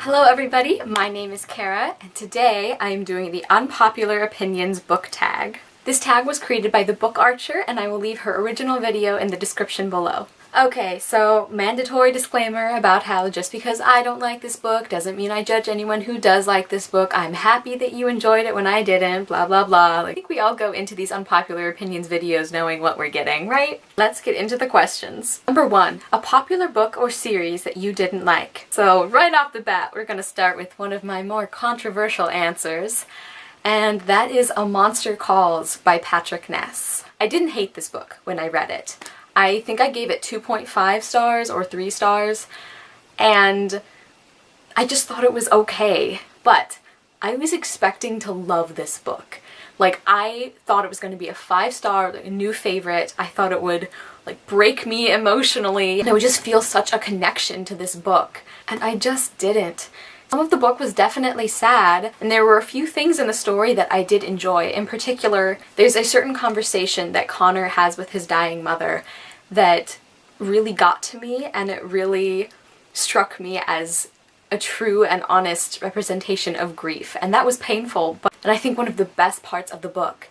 Hello everybody, my name is Kara, and today I am doing the Unpopular Opinions book tag. This tag was created by the Book Archer, and I will leave her original video in the description below. Okay, so mandatory disclaimer about how just because I don't like this book doesn't mean I judge anyone who does like this book. I'm happy that you enjoyed it when I didn't, blah blah blah. I think we all go into these Unpopular Opinions videos knowing what we're getting, right? Let's get into the questions. Number 1, a popular book or series that you didn't like. So right off the bat, we're gonna start with one of my more controversial answers, and that is A Monster Calls by Patrick Ness. I didn't hate this book when I read it. I think I gave it 2.5 stars or 3 stars, and I just thought it was okay. But I was expecting to love this book. Like, I thought it was going to be a 5-star, like, a new favorite. I thought it would, like, break me emotionally, and I would just feel such a connection to this book. And I just didn't. Some of the book was definitely sad, and there were a few things in the story that I did enjoy. In particular, there's a certain conversation that Connor has with his dying mother that really got to me, and it really struck me as a true and honest representation of grief. And that was painful, and I think one of the best parts of the book.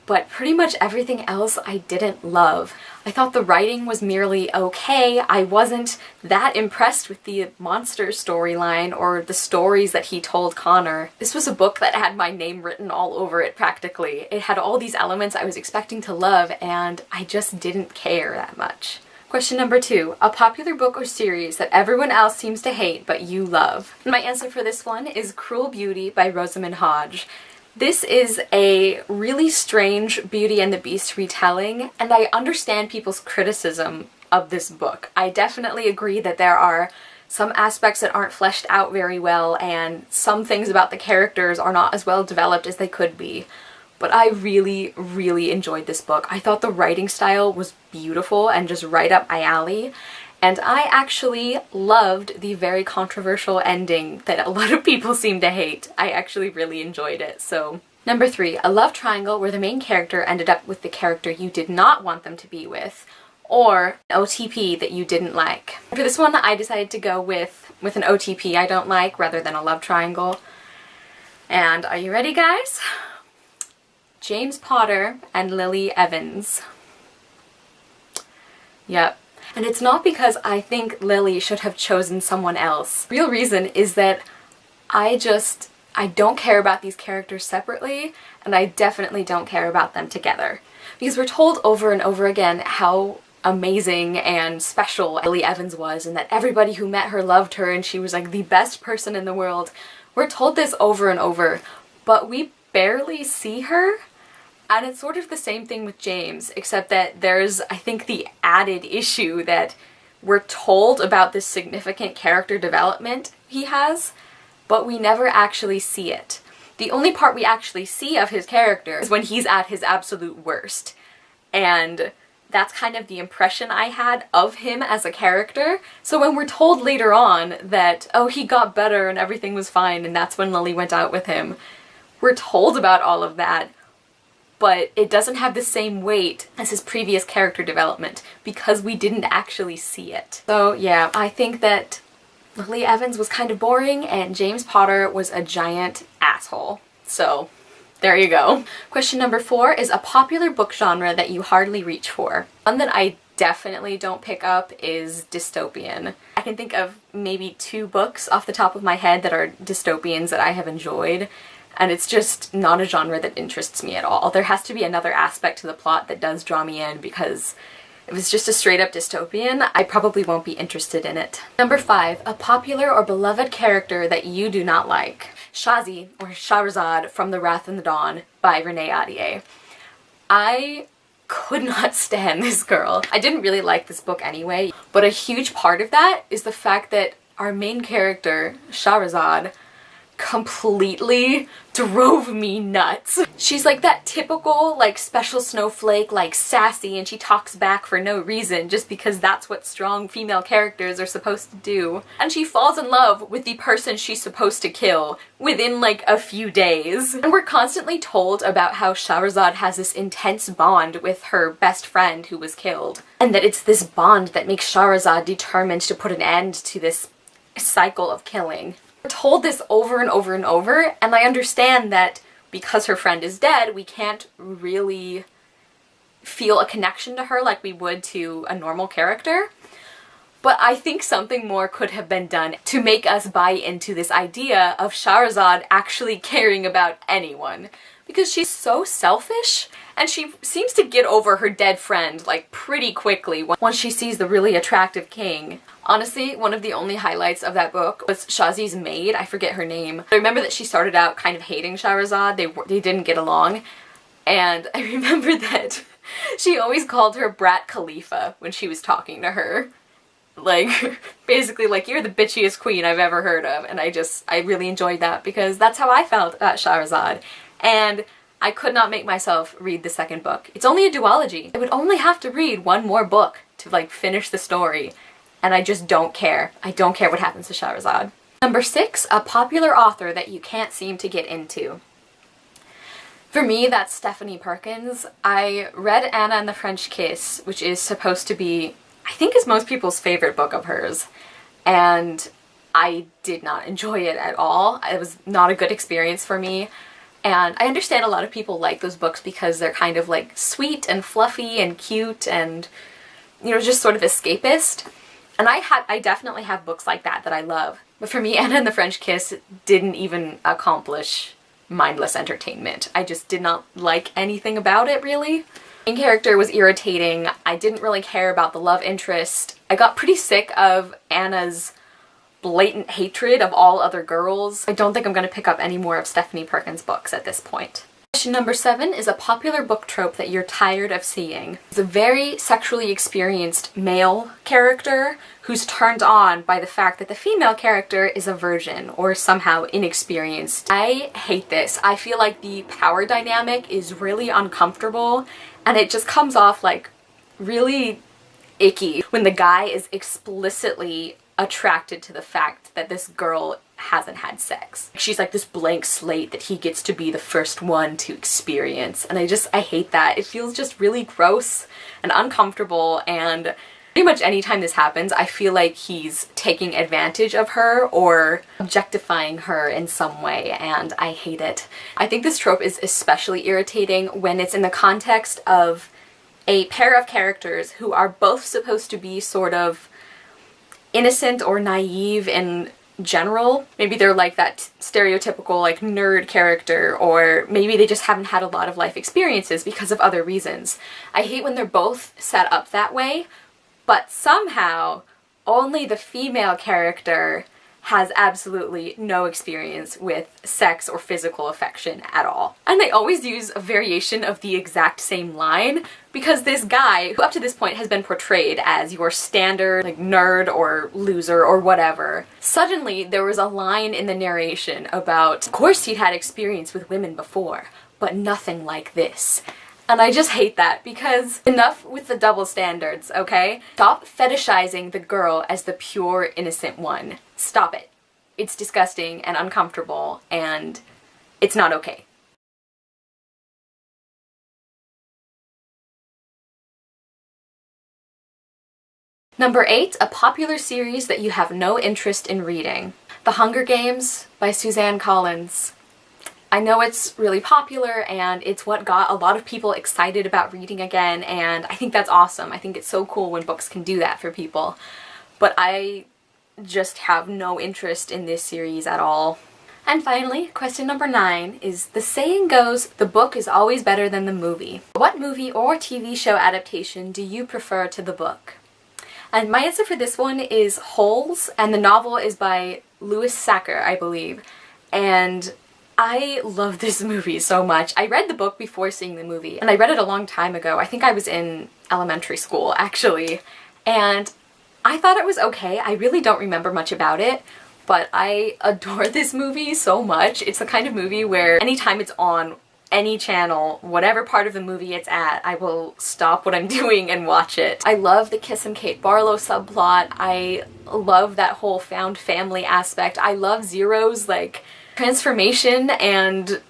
But pretty much everything else I didn't love. I thought the writing was merely okay. I wasn't that impressed with the monster storyline or the stories that he told Connor. This was a book that had my name written all over it practically. It had all these elements I was expecting to love, and I just didn't care that much. Question number 2, a popular book or series that everyone else seems to hate but you love. And my answer for this one is Cruel Beauty by Rosamund Hodge. This is a really strange Beauty and the Beast retelling, and I understand people's criticism of this book. I definitely agree that there are some aspects that aren't fleshed out very well, and some things about the characters are not as well developed as they could be. But I really, really enjoyed this book. I thought the writing style was beautiful and just right up my alley. And I actually loved the very controversial ending that a lot of people seem to hate. I actually really enjoyed it, so. Number 3, a love triangle where the main character ended up with the character you did not want them to be with, or an OTP that you didn't like. For this one, I decided to go with an OTP I don't like rather than a love triangle. And are you ready, guys? James Potter and Lily Evans. Yep. And it's not because I think Lily should have chosen someone else. The real reason is that I don't care about these characters separately, and I definitely don't care about them together. Because we're told over and over again how amazing and special Lily Evans was, and that everybody who met her loved her, and she was like the best person in the world. We're told this over and over, but we barely see her. And it's sort of the same thing with James, except that there's, I think, the added issue that we're told about this significant character development he has, but we never actually see it. The only part we actually see of his character is when he's at his absolute worst. And that's kind of the impression I had of him as a character. So when we're told later on that, oh, he got better and everything was fine and that's when Lily went out with him, we're told about all of that, but it doesn't have the same weight as his previous character development because we didn't actually see it. So yeah, I think that Lily Evans was kind of boring and James Potter was a giant asshole. So there you go. Question number 4 is a popular book genre that you hardly reach for. One that I definitely don't pick up is dystopian. I can think of maybe 2 books off the top of my head that are dystopians that I have enjoyed. And it's just not a genre that interests me at all. There has to be another aspect to the plot that does draw me in, because if it's just a straight up dystopian, I probably won't be interested in it. Number 5, a popular or beloved character that you do not like. Shazi, or Shahrazad from The Wrath and the Dawn by Renee Ahdieh. I could not stand this girl. I didn't really like this book anyway, but a huge part of that is the fact that our main character, Shahrazad, completely drove me nuts. She's like that typical, like, special snowflake, like, sassy, and she talks back for no reason just because that's what strong female characters are supposed to do. And she falls in love with the person she's supposed to kill within, like, a few days. And we're constantly told about how Shahrazad has this intense bond with her best friend who was killed, and that it's this bond that makes Shahrazad determined to put an end to this cycle of killing. We're told this over and over and over, and I understand that because her friend is dead, we can't really feel a connection to her like we would to a normal character. But I think something more could have been done to make us buy into this idea of Shahrazad actually caring about anyone. Because she's so selfish, and she seems to get over her dead friend like pretty quickly once she sees the really attractive king. Honestly, one of the only highlights of that book was Shazi's maid. I forget her name. I remember that she started out kind of hating Shahrazad. They didn't get along. And I remember that she always called her Brat Khalifa when she was talking to her. Like, basically like, you're the bitchiest queen I've ever heard of. And I really enjoyed that because that's how I felt about Shahrazad. And I could not make myself read the second book. It's only a duology. I would only have to read one more book to like finish the story. And I just don't care. I don't care what happens to Shahrazad. Number 6, a popular author that you can't seem to get into. For me, that's Stephanie Perkins. I read Anna and the French Kiss, which is supposed to be, I think, is most people's favorite book of hers. And I did not enjoy it at all. It was not a good experience for me. And I understand a lot of people like those books because they're kind of like sweet and fluffy and cute and, you know, just sort of escapist. And I definitely have books like that I love. But for me, Anna and the French Kiss didn't even accomplish mindless entertainment. I just did not like anything about it, really. The main character was irritating. I didn't really care about the love interest. I got pretty sick of Anna's blatant hatred of all other girls. I don't think I'm going to pick up any more of Stephanie Perkins' books at this point. Question number 7 is a popular book trope that you're tired of seeing. It's a very sexually experienced male character who's turned on by the fact that the female character is a virgin or somehow inexperienced. I hate this. I feel like the power dynamic is really uncomfortable and it just comes off like really icky when the guy is explicitly attracted to the fact that this girl hasn't had sex. She's like this blank slate that he gets to be the first one to experience, and I hate that. It feels just really gross and uncomfortable, and pretty much anytime this happens I feel like he's taking advantage of her or objectifying her in some way, and I hate it. I think this trope is especially irritating when it's in the context of a pair of characters who are both supposed to be sort of innocent or naive in general. Maybe they're like that stereotypical like nerd character, or maybe they just haven't had a lot of life experiences because of other reasons. I hate when they're both set up that way, but somehow only the female character has absolutely no experience with sex or physical affection at all. And they always use a variation of the exact same line because this guy, who up to this point has been portrayed as your standard like nerd or loser or whatever, suddenly there was a line in the narration about, of course he'd had experience with women before, but nothing like this. And I just hate that because enough with the double standards, okay? Stop fetishizing the girl as the pure innocent one. Stop it. It's disgusting and uncomfortable and it's not okay. Number 8, a popular series that you have no interest in reading. The Hunger Games by Suzanne Collins. I know it's really popular and it's what got a lot of people excited about reading again, and I think that's awesome. I think it's so cool when books can do that for people. But I just have no interest in this series at all. And finally, question number 9 is, the saying goes, the book is always better than the movie. What movie or TV show adaptation do you prefer to the book? And my answer for this one is Holes, and the novel is by Louis Sachar, I believe. And I love this movie so much. I read the book before seeing the movie, and I read it a long time ago. I think I was in elementary school, actually. And I thought it was okay. I really don't remember much about it, but I adore this movie so much. It's the kind of movie where anytime it's on any channel, whatever part of the movie it's at, I will stop what I'm doing and watch it. I love the Kiss and Kate Barlow subplot. I love that whole found family aspect. I love Zero's like transformation, and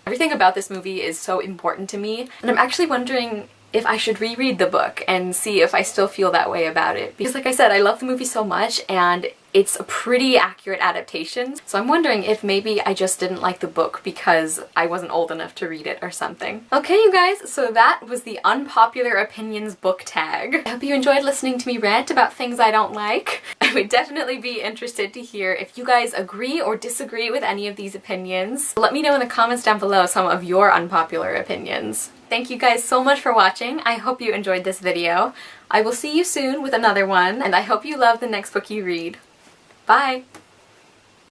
everything about this movie is so important to me. And I'm actually wondering if I should reread the book and see if I still feel that way about it. Because like I said, I love the movie so much, and it's a pretty accurate adaptation. So I'm wondering if maybe I just didn't like the book because I wasn't old enough to read it or something. Okay, you guys, so that was the Unpopular Opinions book tag. I hope you enjoyed listening to me rant about things I don't like. I would definitely be interested to hear if you guys agree or disagree with any of these opinions. Let me know in the comments down below some of your unpopular opinions. Thank you guys so much for watching. I hope you enjoyed this video. I will see you soon with another one, and I hope you love the next book you read. Bye!